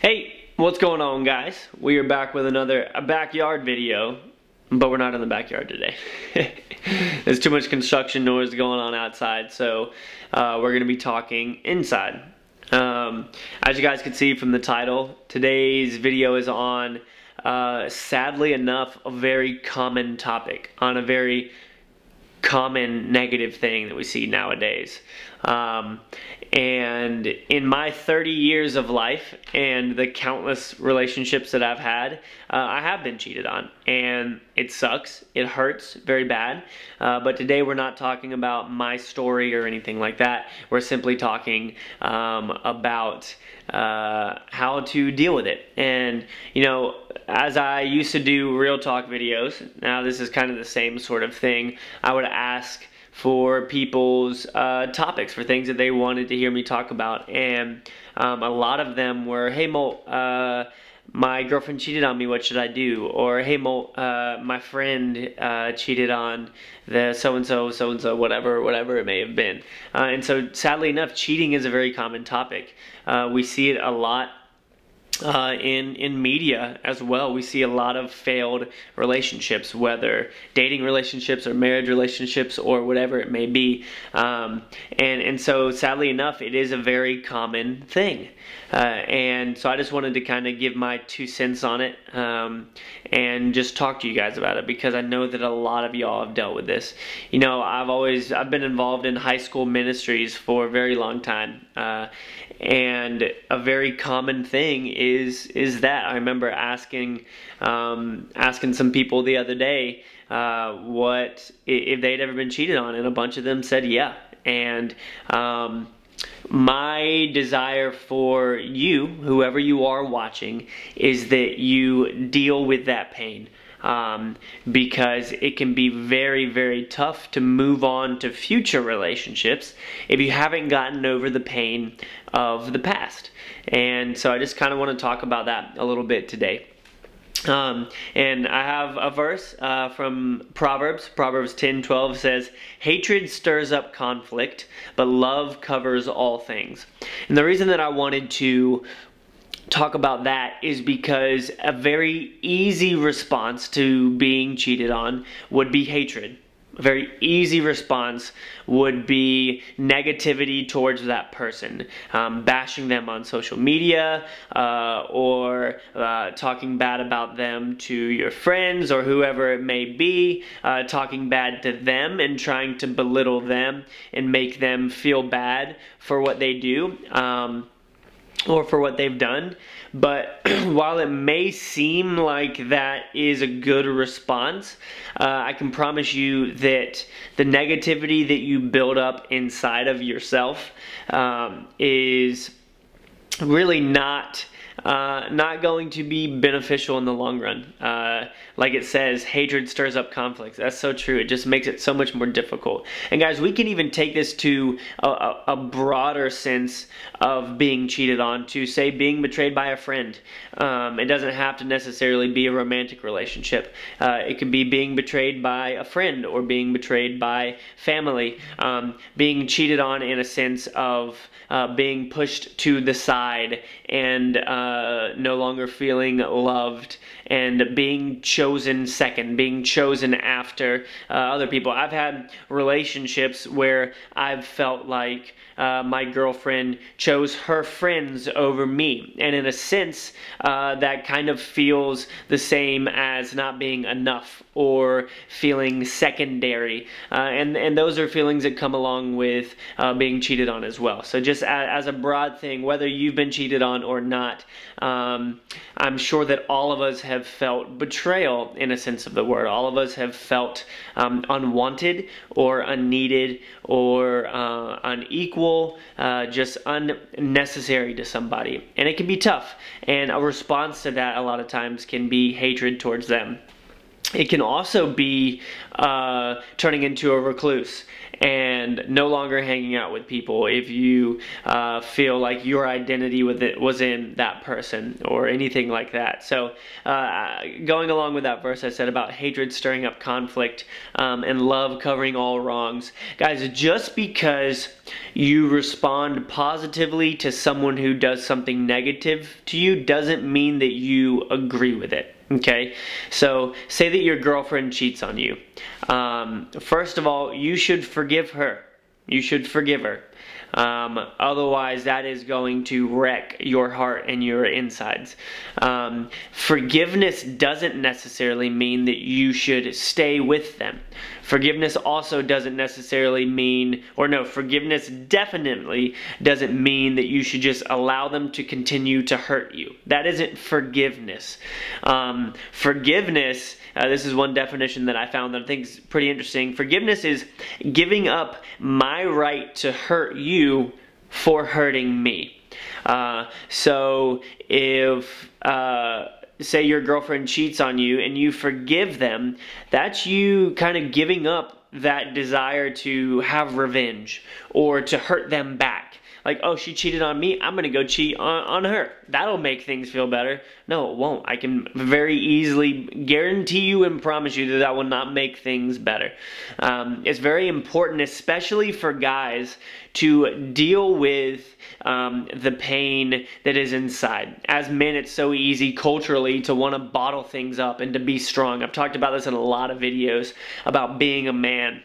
Hey, what's going on, guys? We are back with another backyard video, but we're not in the backyard today. There's too much construction noise going on outside, so we're gonna be talking inside. As you guys can see from the title, today's video is on, sadly enough, a very common topic, on a very common negative thing that we see nowadays. And in my 30 years of life and the countless relationships that I've had, I have been cheated on, and it sucks. It hurts very bad. But today we're not talking about my story or anything like that. We're simply talking about how to deal with it. And you know, as I used to do real talk videos, now this is kind of the same sort of thing. I would ask for people's topics, for things that they wanted to hear me talk about, and a lot of them were, hey MOLT, my girlfriend cheated on me, what should I do? Or hey MOLT, my friend cheated on the so-and-so, whatever it may have been. And so sadly enough, cheating is a very common topic. We see it a lot in media as well. We see a lot of failed relationships, whether dating relationships or marriage relationships or whatever it may be. And so sadly enough, it is a very common thing. And so I just wanted to kind of give my 2 cents on it and just talk to you guys about it, because I know that a lot of y'all have dealt with this. You know, I've been involved in high school ministries for a very long time. And a very common thing is that I remember asking some people the other day what if they'd ever been cheated on, and a bunch of them said yeah. And my desire for you, whoever you are watching, is that you deal with that pain. Because it can be very, very tough to move on to future relationships if you haven't gotten over the pain of the past. And so I just kind of want to talk about that a little bit today. And I have a verse from Proverbs. Proverbs 10:12 says, "Hatred stirs up conflict, but love covers all things." And the reason that I wanted to talk about that is because a very easy response to being cheated on would be hatred. A very easy response would be negativity towards that person, bashing them on social media, or talking bad about them to your friends or whoever it may be, talking bad to them and trying to belittle them and make them feel bad for what they do. Or for what they've done. But while it may seem like that is a good response, I can promise you that the negativity that you build up inside of yourself is really not going to be beneficial in the long run. Like it says, hatred stirs up conflicts. That's so true. It just makes it so much more difficult. And guys, we can even take this to a broader sense of being cheated on, to say being betrayed by a friend. It doesn't have to necessarily be a romantic relationship. It could be being betrayed by a friend or being betrayed by family. Being cheated on in a sense of being pushed to the side and no longer feeling loved, and being chosen second, being chosen after other people. I've had relationships where I've felt like my girlfriend chose her friends over me, and in a sense that kind of feels the same as not being enough or feeling secondary, and those are feelings that come along with being cheated on as well. So just as a broad thing, whether you've been cheated on or not, I'm sure that all of us have felt betrayal in a sense of the word. All of us have felt unwanted or unneeded or unequal, just unnecessary to somebody. And it can be tough. And a response to that a lot of times can be hatred towards them. It can also be turning into a recluse and no longer hanging out with people if you feel like your identity with it was in that person or anything like that. So going along with that verse I said about hatred stirring up conflict and love covering all wrongs. Guys, just because you respond positively to someone who does something negative to you doesn't mean that you agree with it. Okay, so say that your girlfriend cheats on you. First of all, you should forgive her. You should forgive her. Otherwise, that is going to wreck your heart and your insides. Forgiveness doesn't necessarily mean that you should stay with them. Forgiveness also doesn't necessarily mean, or no, forgiveness definitely doesn't mean that you should just allow them to continue to hurt you. That isn't forgiveness. Forgiveness, this is one definition that I found that I think is pretty interesting. Forgiveness is giving up my right to hurt you for hurting me. So if say your girlfriend cheats on you and you forgive them, that's you kind of giving up that desire to have revenge or to hurt them back. Like, oh, she cheated on me, I'm going to go cheat on her. That'll make things feel better. No, it won't. I can very easily guarantee you and promise you that that will not make things better. It's very important, especially for guys, to deal with the pain that is inside. As men, it's so easy culturally to want to bottle things up and to be strong. I've talked about this in a lot of videos about being a man.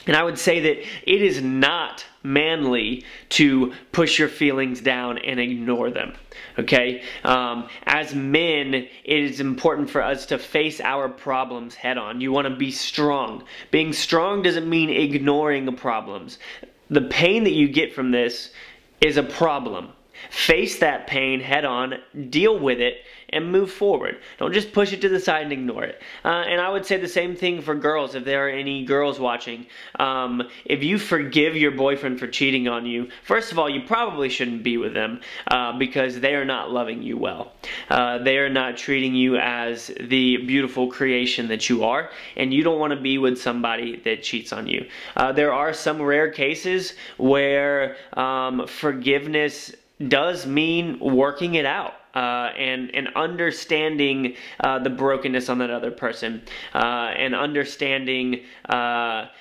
And I would say that it is not manly to push your feelings down and ignore them, okay? As men, it is important for us to face our problems head on. You want to be strong. Being strong doesn't mean ignoring the problems. The pain that you get from this is a problem. Face that pain head on, deal with it, and move forward. Don't just push it to the side and ignore it. And I would say the same thing for girls, if there are any girls watching. If you forgive your boyfriend for cheating on you, first of all, you probably shouldn't be with them because they are not loving you well. They are not treating you as the beautiful creation that you are, and you don't want to be with somebody that cheats on you. There are some rare cases where forgiveness does mean working it out. And understanding the brokenness on that other person, and understanding that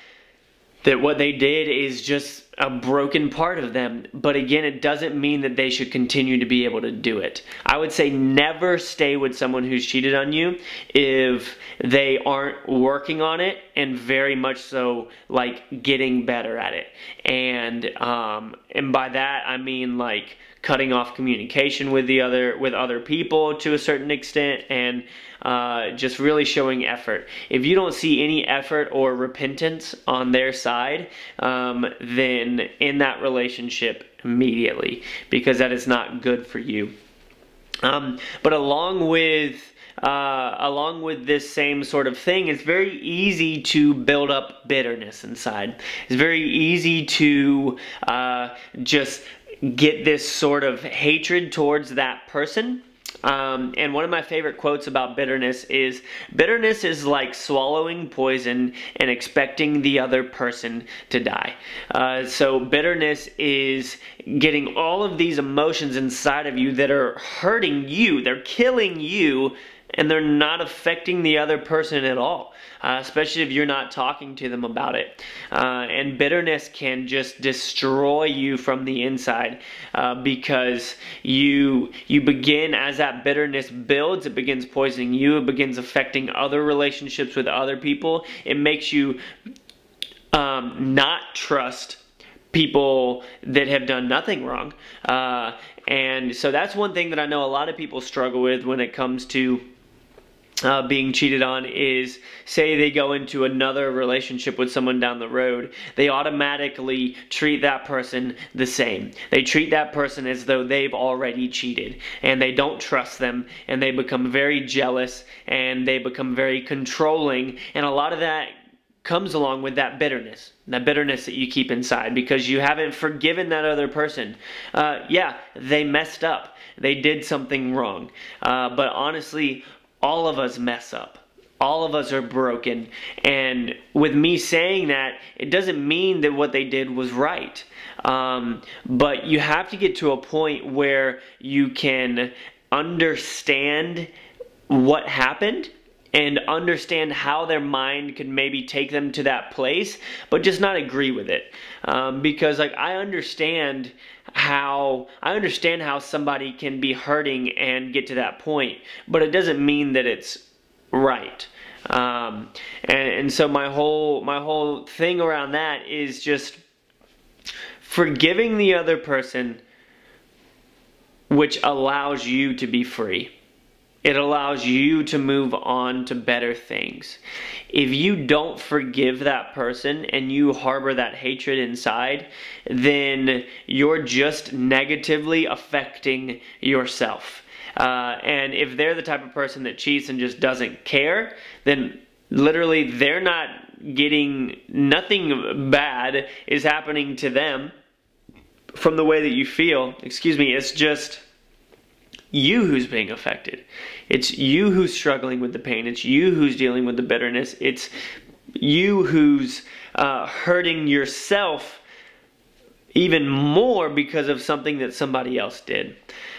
what they did is just a broken part of them. But again, it doesn't mean that they should continue to be able to do it. I would say never stay with someone who's cheated on you if they aren't working on it and very much so like getting better at it. And by that I mean like cutting off communication with other people to a certain extent, and just really showing effort. If you don't see any effort or repentance on their side, then in that relationship immediately, because that is not good for you. But along with this same sort of thing, it's very easy to build up bitterness inside. It's very easy to just get this sort of hatred towards that person. And one of my favorite quotes about bitterness is like swallowing poison and expecting the other person to die. So bitterness is getting all of these emotions inside of you that are hurting you, they're killing you, and they're not affecting the other person at all, especially if you're not talking to them about it. And bitterness can just destroy you from the inside, because you begin, as that bitterness builds, it begins poisoning you, it begins affecting other relationships with other people. It makes you not trust people that have done nothing wrong. And so that's one thing that I know a lot of people struggle with when it comes to being cheated on, is say they go into another relationship with someone down the road, they automatically treat that person the same. They treat that person as though they've already cheated, and they don't trust them, and they become very jealous, and they become very controlling, and a lot of that comes along with that bitterness that you keep inside because you haven't forgiven that other person. Yeah, they messed up. They did something wrong. But honestly, all of us mess up. All of us are broken. And with me saying that, it doesn't mean that what they did was right. But you have to get to a point where you can understand what happened and understand how their mind could maybe take them to that place, but just not agree with it. Because like I understand how somebody can be hurting and get to that point, but it doesn't mean that it's right. And so my whole thing around that is just forgiving the other person, which allows you to be free. It allows you to move on to better things. If you don't forgive that person and you harbor that hatred inside, then you're just negatively affecting yourself. And if they're the type of person that cheats and just doesn't care, then literally they're not getting, nothing bad is happening to them from the way that you feel. Excuse me, it's just you who's being affected. It's you who's struggling with the pain. It's you who's dealing with the bitterness. It's you who's hurting yourself even more because of something that somebody else did.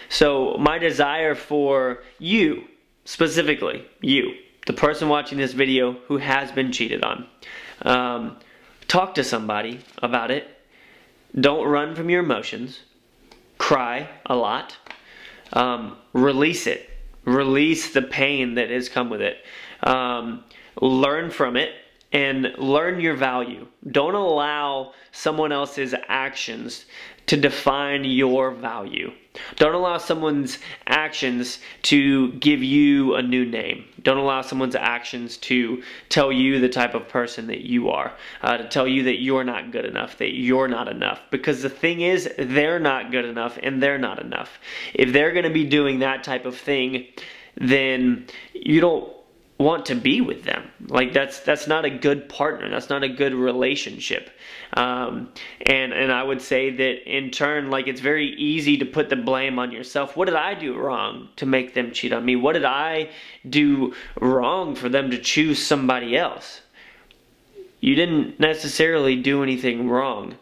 So my desire for you, specifically you, the person watching this video who has been cheated on, talk to somebody about it. Don't run from your emotions. Cry a lot. Release it. Release the pain that has come with it. Learn from it and learn your value. Don't allow someone else's actions to define your value. Don't allow someone's actions to give you a new name. Don't allow someone's actions to tell you the type of person that you are, to tell you that you're not good enough, that you're not enough. Because the thing is, they're not good enough and they're not enough. If they're going to be doing that type of thing, then you don't want to be with them. Like that's not a good partner. That's not a good relationship. And I would say that in turn, like it's very easy to put the blame on yourself. What did I do wrong to make them cheat on me? What did I do wrong for them to choose somebody else? You didn't necessarily do anything wrong.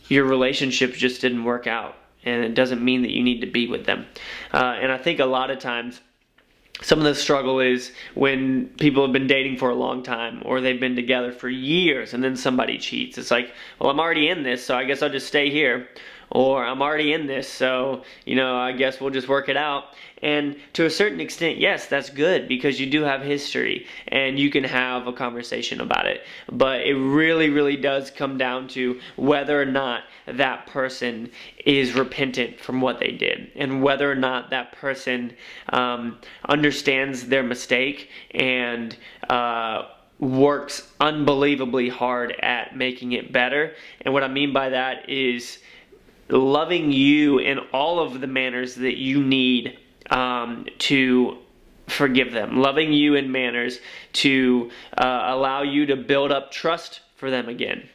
Your relationship just didn't work out, and it doesn't mean that you need to be with them. And I think a lot of times some of the struggle is when people have been dating for a long time or they've been together for years and then somebody cheats. It's like, well, I'm already in this, so I guess I'll just stay here. Or I'm already in this, so, I guess we'll just work it out. And to a certain extent, yes, that's good because you do have history and you can have a conversation about it. But it really, really does come down to whether or not that person is repentant from what they did and whether or not that person understands their mistake and works unbelievably hard at making it better. And what I mean by that is loving you in all of the manners that you need to forgive them. Loving you in manners to allow you to build up trust for them again.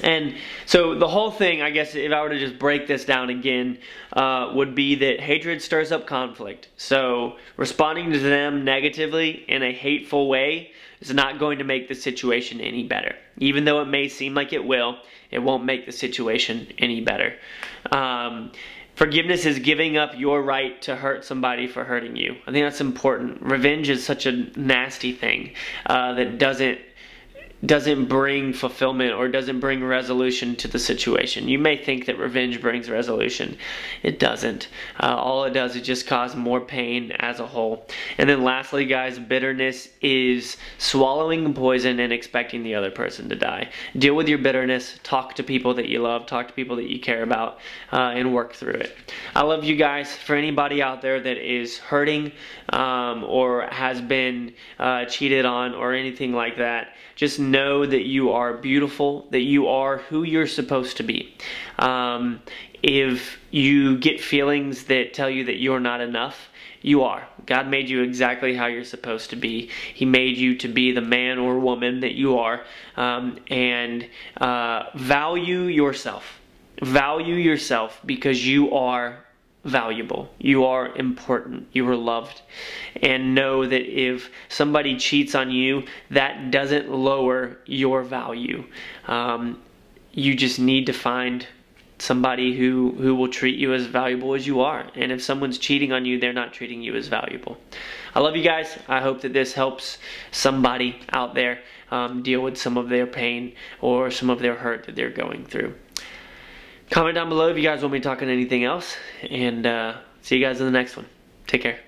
And so the whole thing, I guess, if I were to just break this down again, would be that hatred stirs up conflict. So responding to them negatively in a hateful way is not going to make the situation any better. Even though it may seem like it will, it won't make the situation any better. Forgiveness is giving up your right to hurt somebody for hurting you. I think that's important. Revenge is such a nasty thing that doesn't bring fulfillment or doesn't bring resolution to the situation. You may think that revenge brings resolution. It doesn't. All it does is just cause more pain as a whole. And then lastly, guys, bitterness is swallowing the poison and expecting the other person to die. Deal with your bitterness. Talk to people that you love. Talk to people that you care about and work through it. I love you guys. For anybody out there that is hurting or has been cheated on or anything like that, just know that you are beautiful, that you are who you're supposed to be. If you get feelings that tell you that you're not enough, you are. God made you exactly how you're supposed to be. He made you to be the man or woman that you are. And value yourself. Value yourself because you are valuable. You are important. You are loved. And know that if somebody cheats on you, that doesn't lower your value. You just need to find somebody who will treat you as valuable as you are. And if someone's cheating on you, they're not treating you as valuable. I love you guys. I hope that this helps somebody out there deal with some of their pain or some of their hurt that they're going through. Comment down below if you guys want me to talk on anything else. And see you guys in the next one. Take care.